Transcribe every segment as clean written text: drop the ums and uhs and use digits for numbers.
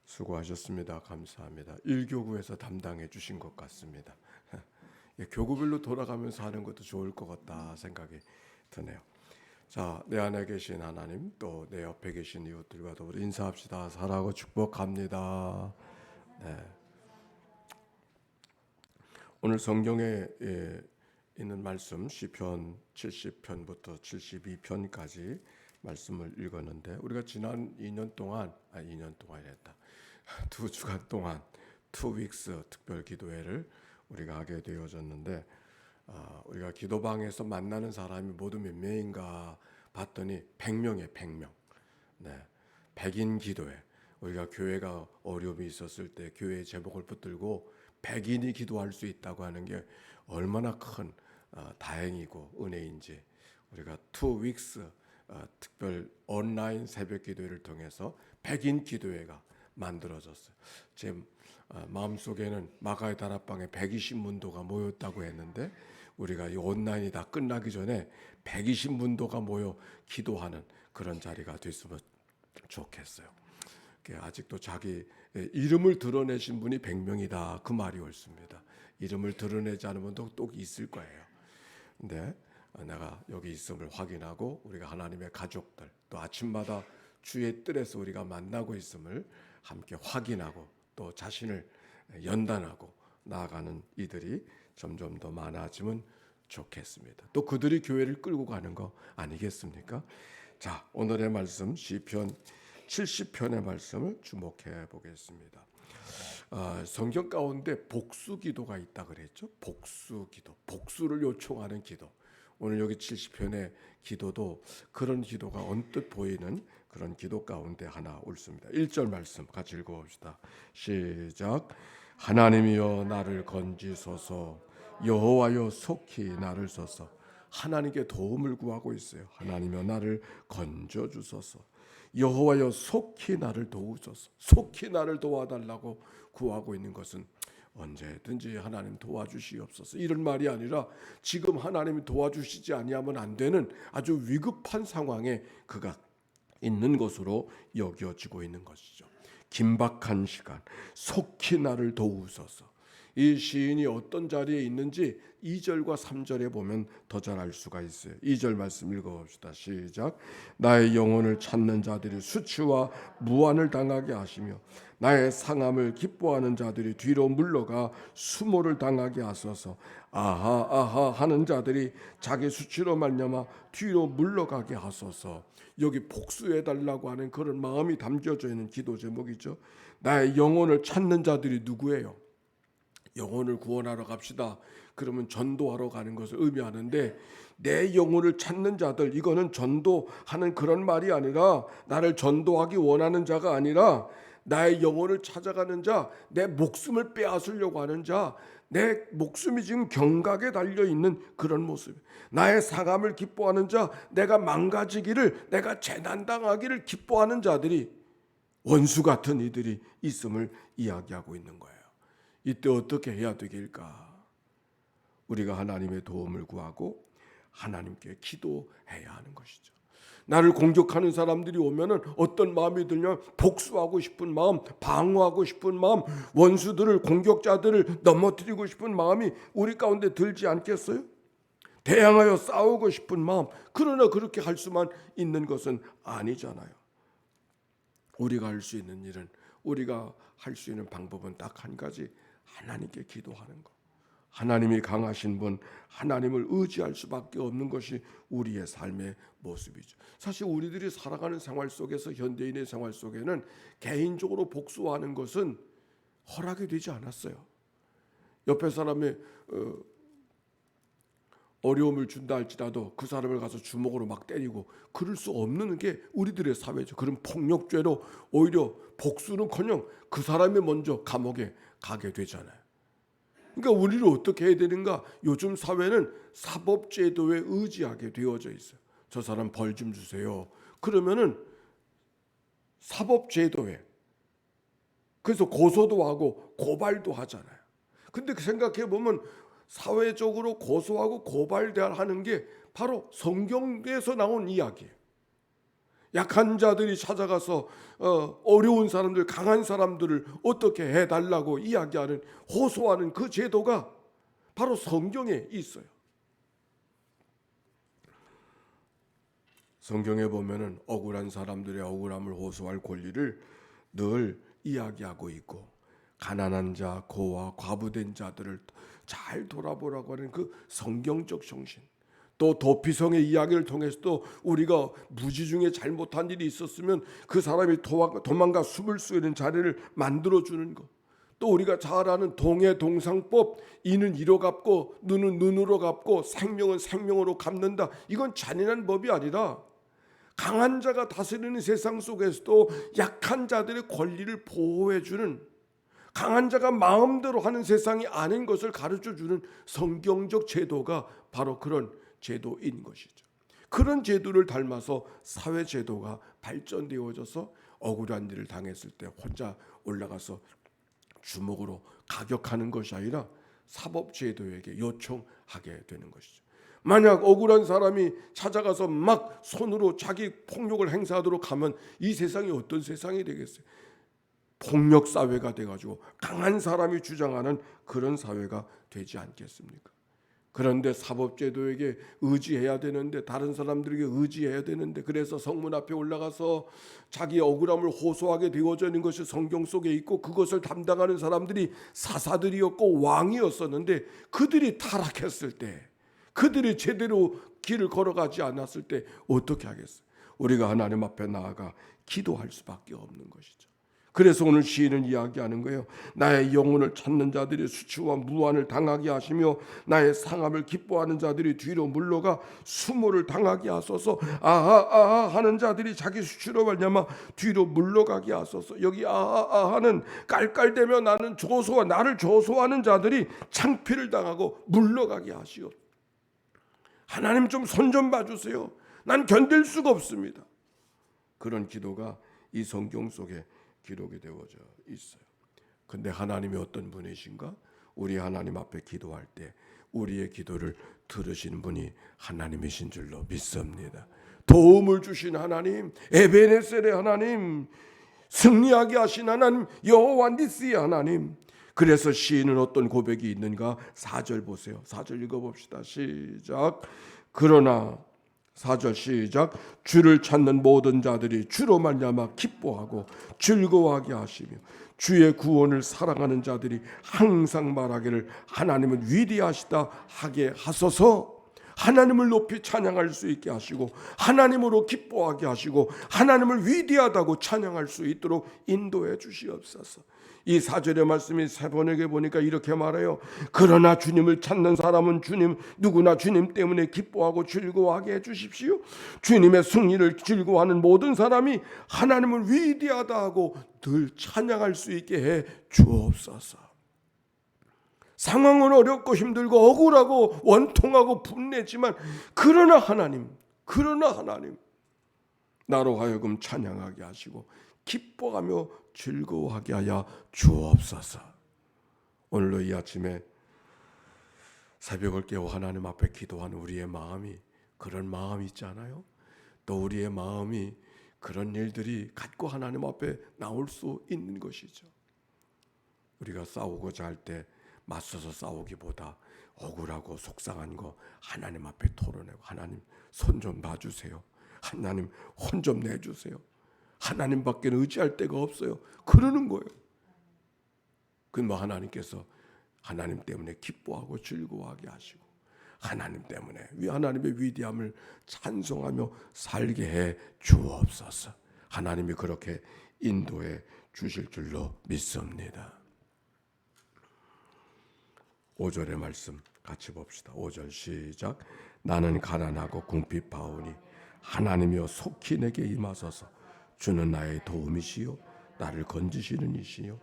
수고하셨습니다. 감사합니다. 1교구에서 담당해 주신 것 같습니다. 교구별로 돌아가면서 하는 것도 좋을 것 같다 생각이 드네요. 자, 내 안에 계신 하나님, 또 내 옆에 계신 이웃들과 더불어 인사합시다. 사랑하고 축복합니다. 네. 오늘 성경에 있는 말씀 시편 70편부터 72편까지 말씀을 읽었는데, 우리가 지난 2년 동안이랬다. 2주간 동안 2weeks 특별 기도회를 우리가 하게 되어졌는데, 우리가 기도방에서 만나는 사람이 모두 몇 명인가 봤더니 100명이에요. 100명. 네, 100인 기도회. 우리가 교회가 어려움이 있었을 때 교회의 제목을 붙들고 100인이 기도할 수 있다고 하는 게 얼마나 큰 다행이고 은혜인지, 우리가 2weeks 특별 온라인 새벽 기도회를 통해서 100인 기도회가 만들어졌어요. 제 마음속에는 마가의 다락방에 120문도가 모였다고 했는데, 우리가 이 온라인이 다 끝나기 전에 120문도가 모여 기도하는 그런 자리가 됐으면 좋겠어요. 아직도 자기 이름을 드러내신 분이 100명이다, 그 말이 옳습니다. 이름을 드러내지 않은 분도 또 있을 거예요. 근데 내가 여기 있음을 확인하고, 우리가 하나님의 가족들, 또 아침마다 주의 뜰에서 우리가 만나고 있음을 함께 확인하고, 또 자신을 연단하고 나아가는 이들이 점점 더 많아지면 좋겠습니다. 또 그들이 교회를 끌고 가는 거 아니겠습니까? 자, 오늘의 말씀 시편 70편의 말씀을 주목해 보겠습니다. 성경 가운데 복수 기도가 있다 그랬죠. 복수 기도, 복수를 요청하는 기도. 오늘 여기 70편의 기도도 그런 기도가 언뜻 보이는 그런 기도 가운데 하나 옳습니다. 1절 말씀 같이 읽어봅시다. 시작. 하나님이여 나를 건지소서, 여호와여 속히 나를 소서. 하나님께 도움을 구하고 있어요. 하나님이여 나를 건져주소서, 여호와여 속히 나를 도우소서. 속히 나를 도와달라고 구하고 있는 것은 언제든지 하나님 도와주시옵소서 이런 말이 아니라, 지금 하나님이 도와주시지 아니하면 안 되는 아주 위급한 상황에 그가 있는 것으로 여겨지고 있는 것이죠. 긴박한 시간, 속히 나를 도우소서. 이 시인이 어떤 자리에 있는지 2절과 3절에 보면 더 잘 알 수가 있어요. 2절 말씀 읽어봅시다. 시작. 나의 영혼을 찾는 자들이 수치와 무한을 당하게 하시며, 나의 상함을 기뻐하는 자들이 뒤로 물러가 수모를 당하게 하소서. 아하 아하 하는 자들이 자기 수치로 말미암아 뒤로 물러가게 하소서. 여기 복수해달라고 하는 그런 마음이 담겨져 있는 기도 제목이죠. 나의 영혼을 찾는 자들이 누구예요? 영혼을 구원하러 갑시다. 그러면 전도하러 가는 것을 의미하는데, 내 영혼을 찾는 자들, 이거는 전도하는 그런 말이 아니라, 나를 전도하기 원하는 자가 아니라, 나의 영혼을 찾아가는 자, 내 목숨을 빼앗으려고 하는 자, 내 목숨이 지금 경각에 달려있는 그런 모습, 나의 상함을 기뻐하는 자, 내가 망가지기를, 내가 재난당하기를 기뻐하는 자들이, 원수 같은 이들이 있음을 이야기하고 있는 거예요. 이때 어떻게 해야 되길까? 우리가 하나님의 도움을 구하고 하나님께 기도해야 하는 것이죠. 나를 공격하는 사람들이 오면은 어떤 마음이 들냐? 복수하고 싶은 마음, 방어하고 싶은 마음, 원수들을, 공격자들을 넘어뜨리고 싶은 마음이 우리 가운데 들지 않겠어요? 대항하여 싸우고 싶은 마음. 그러나 그렇게 할 수만 있는 것은 아니잖아요. 우리가 할 수 있는 일은, 우리가 할 수 있는 방법은 딱 한 가지, 하나님께 기도하는 것. 하나님이 강하신 분, 하나님을 의지할 수밖에 없는 것이 우리의 삶의 모습이죠. 사실 우리들이 살아가는 생활 속에서, 현대인의 생활 속에는 개인적으로 복수하는 것은 허락이 되지 않았어요. 옆에 사람의 어려움을 준다 할지라도 그 사람을 가서 주먹으로 막 때리고 그럴 수 없는 게 우리들의 사회죠. 그럼 폭력죄로 오히려 복수는커녕 그 사람이 먼저 감옥에 가게 되잖아요. 그러니까 우리를 어떻게 해야 되는가? 요즘 사회는 사법제도에 의지하게 되어져 있어요. 저 사람 벌 좀 주세요. 그러면은 사법제도에, 그래서 고소도 하고 고발도 하잖아요. 근데 생각해 보면 사회적으로 고소하고 고발하는 게 바로 성경에서 나온 이야기예요. 약한 자들이 찾아가서 어려운 사람들, 강한 사람들을 어떻게 해달라고 이야기하는, 호소하는 그 제도가 바로 성경에 있어요. 성경에 보면은 억울한 사람들의 억울함을 호소할 권리를 늘 이야기하고 있고, 가난한 자, 고아, 과부된 자들을 잘 돌아보라고 하는 그 성경적 정신, 또 도피성의 이야기를 통해서도 우리가 무지 중에 잘못한 일이 있었으면 그 사람이 도망가 숨을 수 있는 자리를 만들어주는 것, 또 우리가 잘 아는 동해동상법, 이는 이로 갚고 눈은 눈으로 갚고 생명은 생명으로 갚는다. 이건 잔인한 법이 아니라 강한 자가 다스리는 세상 속에서도 약한 자들의 권리를 보호해주는, 강한 자가 마음대로 하는 세상이 아닌 것을 가르쳐주는 성경적 제도가 바로 그런 제도인 것이죠. 그런 제도를 닮아서 사회 제도가 발전되어져서 억울한 일을 당했을 때 혼자 올라가서 주먹으로 가격하는 것이 아니라 사법제도에게 요청하게 되는 것이죠. 만약 억울한 사람이 찾아가서 막 손으로 자기 폭력을 행사하도록 하면 이 세상이 어떤 세상이 되겠어요? 폭력 사회가 돼가지고 강한 사람이 주장하는 그런 사회가 되지 않겠습니까? 그런데 사법제도에게 의지해야 되는데, 다른 사람들에게 의지해야 되는데, 그래서 성문 앞에 올라가서 자기 억울함을 호소하게 되어져 있는 것이 성경 속에 있고, 그것을 담당하는 사람들이 사사들이었고 왕이었었는데, 그들이 타락했을 때, 그들이 제대로 길을 걸어가지 않았을 때 어떻게 하겠어요? 우리가 하나님 앞에 나아가 기도할 수밖에 없는 것이죠. 그래서 오늘 시인은 이야기하는 거예요. 나의 영혼을 찾는 자들이 수치와 무한을 당하게 하시며 나의 상함을 기뻐하는 자들이 뒤로 물러가 수모를 당하게 하소서. 아하 하는 자들이 자기 수치로 말미암아 뒤로 물러가게 하소서. 여기 아하 하는 깔깔대며 나는 나를 조소하는 자들이 창피를 당하고 물러가게 하시오. 하나님 좀 손 좀 봐주세요. 난 견딜 수가 없습니다. 그런 기도가 이 성경 속에 기록이 되어져 있어요. 근데 하나님이 어떤 분이신가? 우리 하나님 앞에 기도할 때 우리의 기도를 들으시는 분이 하나님이신 줄로 믿습니다. 도움을 주신 하나님, 에베네셀의 하나님, 승리하게 하신 하나님, 여호와 니스의 하나님. 그래서 시인은 어떤 고백이 있는가? 4절 보세요. 4절 읽어봅시다. 시작. 그러나 4절 시작. 주를 찾는 모든 자들이 주로 말미암아 기뻐하고 즐거워하게 하시며 주의 구원을 사랑하는 자들이 항상 말하기를 하나님은 위대하시다 하게 하소서. 하나님을 높이 찬양할 수 있게 하시고 하나님으로 기뻐하게 하시고 하나님을 위대하다고 찬양할 수 있도록 인도해 주시옵소서. 이 4절의 말씀이 세 번에게 보니까 이렇게 말해요. 그러나 주님을 찾는 사람은 누구나 주님 때문에 기뻐하고 즐거워하게 해주십시오. 주님의 승리를 즐거워하는 모든 사람이 하나님을 위대하다 하고 늘 찬양할 수 있게 해 주옵소서. 상황은 어렵고 힘들고 억울하고 원통하고 분내지만 그러나 하나님 나로 하여금 찬양하게 하시고 기뻐하며 즐거워하게 하여 주옵소서. 오늘도 이 아침에 새벽을 깨워 하나님 앞에 기도하는 우리의 마음이 그런 마음이 있잖아요. 또 우리의 마음이 그런 일들이 갖고 하나님 앞에 나올 수 있는 것이죠. 우리가 싸우고자 할 때 맞서서 싸우기보다 억울하고 속상한 거 하나님 앞에 토론하고 하나님 손 좀 봐주세요. 하나님 혼 좀 내주세요. 하나님밖에 의지할 데가 없어요. 그러는 거예요. 그뭐 하나님께서 하나님 때문에 기뻐하고 즐거워하게 하시고 하나님 때문에 하나님의 위대함을 찬송하며 살게 해 주옵소서. 하나님이 그렇게 인도해 주실 줄로 믿습니다. 5절의 말씀 같이 봅시다. 5절 시작. 나는 가난하고 궁핍하오니 하나님이여 속히 내게 임하소서. 주는 나의 도움이시요 나를 건지시는 이시요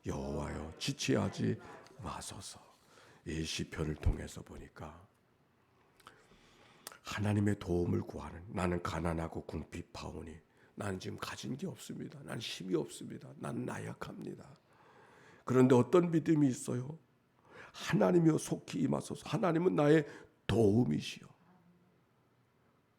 여호와여 지체하지 마소서. 이 시편을 통해서 보니까 하나님의 도움을 구하는, 나는 가난하고 궁핍하오니 나는 지금 가진 게 없습니다. 난 힘이 없습니다. 난 나약합니다. 그런데 어떤 믿음이 있어요? 하나님이여 속히 임하소서. 하나님은 나의 도움이시요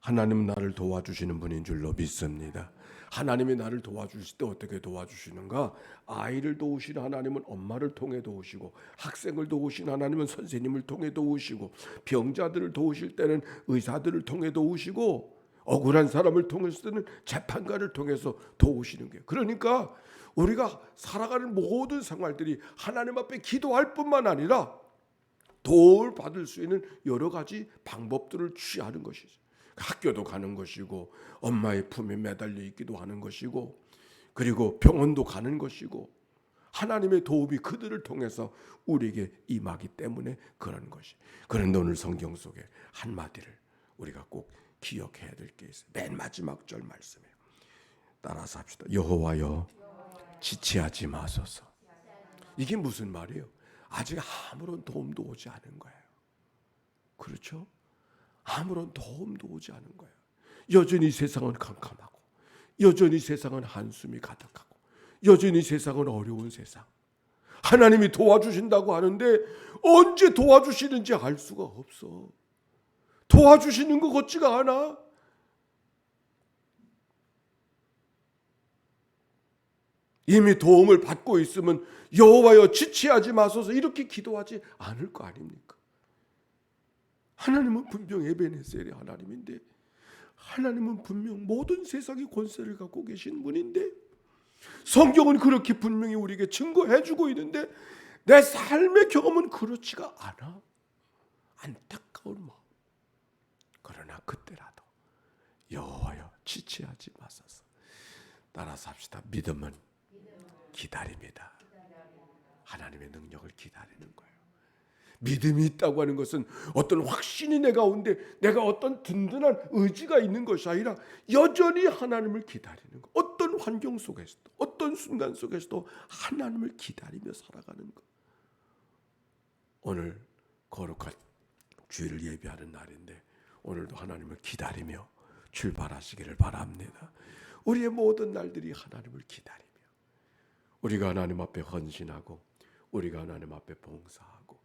하나님은 나를 도와주시는 분인 줄로 믿습니다. 하나님이 나를 도와주실 때 어떻게 도와주시는가? 아이를 도우시는 하나님은 엄마를 통해 도우시고, 학생을 도우시는 하나님은 선생님을 통해 도우시고, 병자들을 도우실 때는 의사들을 통해 도우시고, 억울한 사람을 통해서 때는 재판관을 통해서 도우시는 거예요. 그러니까 우리가 살아가는 모든 생활들이 하나님 앞에 기도할 뿐만 아니라 도움을 받을 수 있는 여러 가지 방법들을 취하는 것이죠. 학교도 가는 것이고, 엄마의 품에 매달려 있기도 하는 것이고, 그리고 병원도 가는 것이고, 하나님의 도움이 그들을 통해서 우리에게 임하기 때문에 그런 것이. 그런데 오늘 성경 속에 한마디를 우리가 꼭 기억해야 될 게 있어요. 맨 마지막 절 말씀이에요. 따라서 합시다. 여호와여 지체하지 마소서. 이게 무슨 말이에요? 아직 아무런 도움도 오지 않은 거예요. 그렇죠? 아무런 도움도 오지 않은 거예요. 여전히 세상은 캄캄하고, 여전히 세상은 한숨이 가득하고, 여전히 세상은 어려운 세상. 하나님이 도와주신다고 하는데 언제 도와주시는지 알 수가 없어. 도와주시는 것 같지가 않아. 이미 도움을 받고 있으면 여호와여 지체하지 마소서 이렇게 기도하지 않을 거 아닙니까? 하나님은 분명 에베네셀의 하나님인데, 하나님은 분명 모든 세상의 권세를 갖고 계신 분인데, 성경은 그렇게 분명히 우리에게 증거해주고 있는데 내 삶의 경험은 그렇지가 않아. 안타까운 마음. 그러나 그때라도 여호와여 지체하지 마소서. 따라서 합시다. 믿음은 기다립니다. 하나님의 능력을 기다리는 거예요. 믿음이 있다고 하는 것은 어떤 확신이 내 가운데, 내가 어떤 든든한 의지가 있는 것이 아니라 여전히 하나님을 기다리는 것. 어떤 환경 속에서도, 어떤 순간 속에서도 하나님을 기다리며 살아가는 것. 오늘 거룩한 주일을 예배하는 날인데 오늘도 하나님을 기다리며 출발하시기를 바랍니다. 우리의 모든 날들이 하나님을 기다리며, 우리가 하나님 앞에 헌신하고, 우리가 하나님 앞에 봉사하고,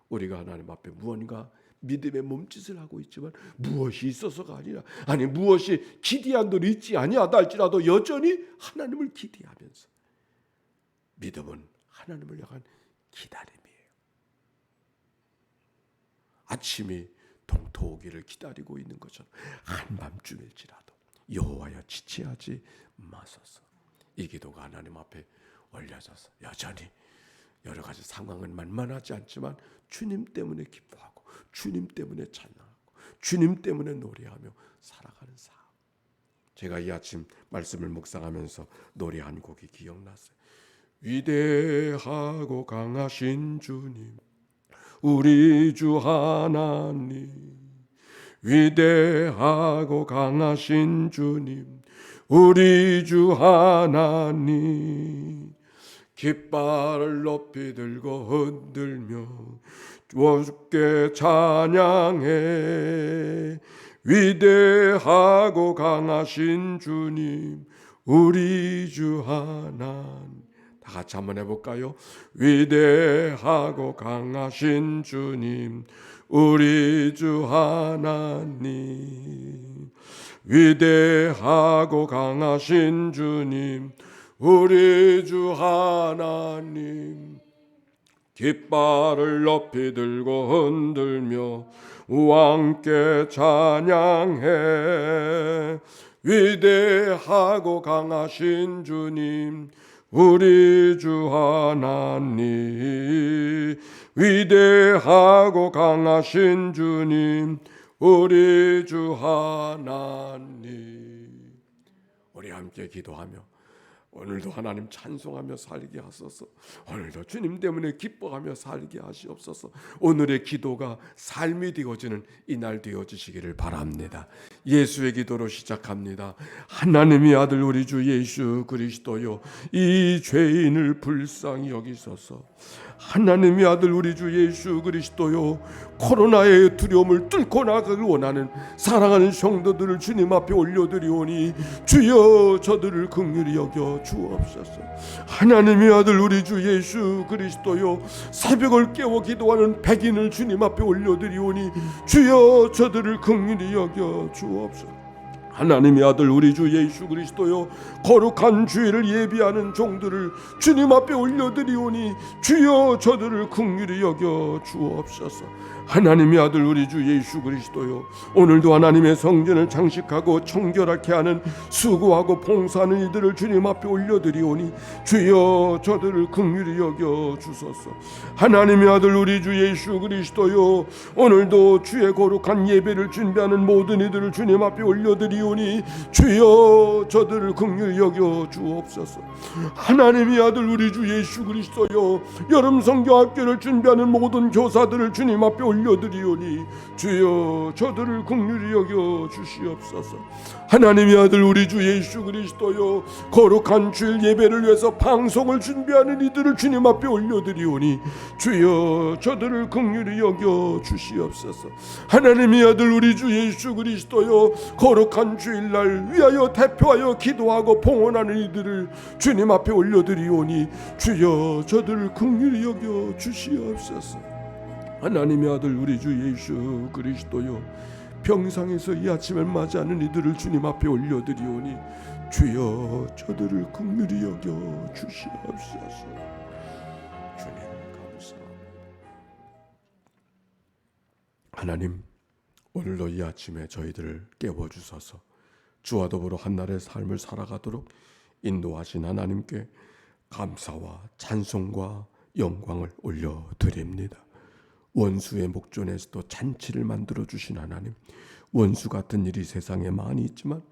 우리가 하나님 앞에 무언가 믿음의 몸짓을 하고 있지만 무엇이 있어서가 아니라, 아니 무엇이 기대한 들 있지 아니하다 할지라도 여전히 하나님을 기대하면서, 믿음은 하나님을 향한 기다림이에요. 아침이 동토오기를 기다리고 있는 것처럼 한밤중일지라도 여호와여 지체하지 마소서. 이 기도가 하나님 앞에 올려져서 여전히 여러 가지 상황은 만만하지 않지만 주님 때문에 기뻐하고, 주님 때문에 찬양하고, 주님 때문에 노래하며 살아가는 삶. 제가 이 아침 말씀을 묵상하면서 노래한 곡이 기억났어요. 위대하고 강하신 주님, 우리 주 하나님. 위대하고 강하신 주님, 우리 주 하나님. 깃발을 높이 들고 흔들며 주께 찬양해. 위대하고 강하신 주님, 우리 주 하나님. 다 같이 한번 해볼까요? 위대하고 강하신 주님, 우리 주 하나님. 위대하고 강하신 주님, 우리 주 하나님. 깃발을 높이 들고 흔들며 왕께 찬양해. 위대하고 강하신 주님, 우리 주 하나님. 위대하고 강하신 주님, 우리 주 하나님. 우리 함께 기도하며 오늘도 하나님 찬송하며 살게 하소서. 오늘도 주님 때문에 기뻐하며 살게 하시옵소서. 오늘의 기도가 삶이 되어지는 이날 되어지시기를 바랍니다. 예수의 기도로 시작합니다. 하나님의 아들 우리 주 예수 그리스도요, 이 죄인을 불쌍히 여기소서. 하나님의 아들 우리 주 예수 그리스도요, 코로나의 두려움을 뚫고 나가길 원하는 사랑하는 성도들을 주님 앞에 올려드리오니 주여 저들을 긍휼히 여겨 주옵소서. 하나님의 아들 우리 주 예수 그리스도요, 새벽을 깨워 기도하는 백인을 주님 앞에 올려드리오니 주여 저들을 긍휼히 여겨 주옵소서. 주옵소서. 하나님의 아들 우리 주 예수 그리스도여, 거룩한 주일을 예비하는 종들을 주님 앞에 올려드리오니 주여 저들을 긍휼히 여겨 주옵소서. 하나님의 아들 우리 주 예수 그리스도여, 오늘도 하나님의 성전을 장식하고 청결하게 하는 수고하고 봉사하는 이들을 주님 앞에 올려드리오니 주여 저들을 긍휼히 여겨 주소서. 하나님의 아들 우리 주 예수 그리스도여, 오늘도 주의 거룩한 예배를 준비하는 모든 이들을 주님 앞에 올려드리오니 주여 저들을 긍휼히 여겨 주옵소서. 하나님의 아들 우리 주 예수 그리스도여, 여름 성경학교를 준비하는 모든 교사들을 주님 앞에 올려드리오니 주여 저들을 긍휼히 여겨 주시옵소서. 하나님의 아들 우리 주 예수 그리스도여, 거룩한 주일 예배를 위해서 방송을 준비하는 이들을 주님 앞에 올려드리오니 주여 저들을 긍휼히 여겨 주시옵소서. 하나님의 아들 우리 주 예수 그리스도여, 거룩한 주일날 위하여 대표하여 기도하고 봉헌하는 이들을 주님 앞에 올려드리오니 주여 저들을 긍휼히 여겨 주시옵소서. 하나님의 아들 우리 주 예수 그리스도여, 병상에서 이 아침을 맞이하는 이들을 주님 앞에 올려드리오니 주여 저들을 긍휼히 여겨 주시옵소서. 주님 감사합니다. 하나님, 오늘도 이 아침에 저희들을 깨워주셔서 주와 더불어 한날의 삶을 살아가도록 인도하신 하나님께 감사와 찬송과 영광을 올려드립니다. 원수의 목전에서도 잔치를 만들어주신 하나님, 원수 같은 일이 세상에 많이 있지만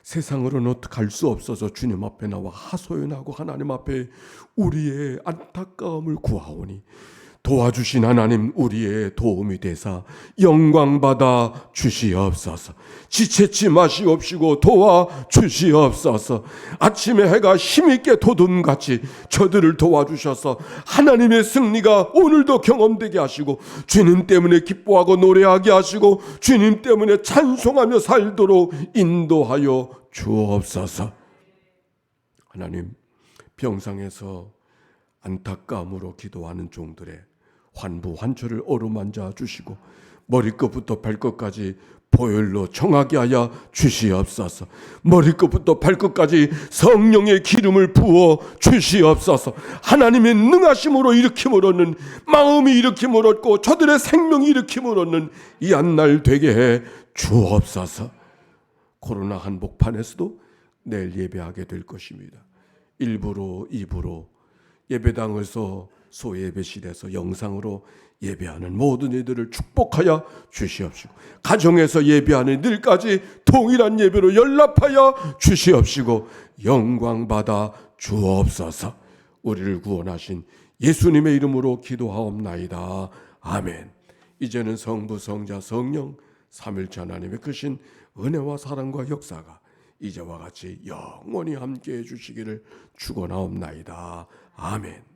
세상으로는 갈 수 없어서 주님 앞에 나와 하소연하고 하나님 앞에 우리의 안타까움을 구하오니 도와주신 하나님, 우리의 도움이 되사 영광받아 주시옵소서. 지체치 마시옵시고 도와주시옵소서. 아침에 해가 힘있게 도둠같이 저들을 도와주셔서 하나님의 승리가 오늘도 경험되게 하시고 주님 때문에 기뻐하고 노래하게 하시고 주님 때문에 찬송하며 살도록 인도하여 주옵소서. 하나님, 병상에서 안타까움으로 기도하는 종들의 환부환초를 어루만져 주시고 머리끝부터 발끝까지 보혈로 청하게 하여 주시옵소서. 머리끝부터 발끝까지 성령의 기름을 부어 주시옵소서. 하나님의 능하심으로 일으킴을 얻는, 마음이 일으킴을 얻고 저들의 생명이 일으킴을 얻는 이 한날 되게 해 주옵소서. 코로나 한복판에서도 내일 예배하게 될 것입니다. 1부로 2부로 예배당에서 소예배실에서 영상으로 예배하는 모든 이들을 축복하여 주시옵시고, 가정에서 예배하는 이들까지 동일한 예배로 연락하여 주시옵시고 영광 받아 주옵소서. 우리를 구원하신 예수님의 이름으로 기도하옵나이다. 아멘. 이제는 성부 성자 성령 삼일체 하나님의 크신 은혜와 사랑과 역사가 이제와 같이 영원히 함께해 주시기를 축원하옵나이다. 아멘.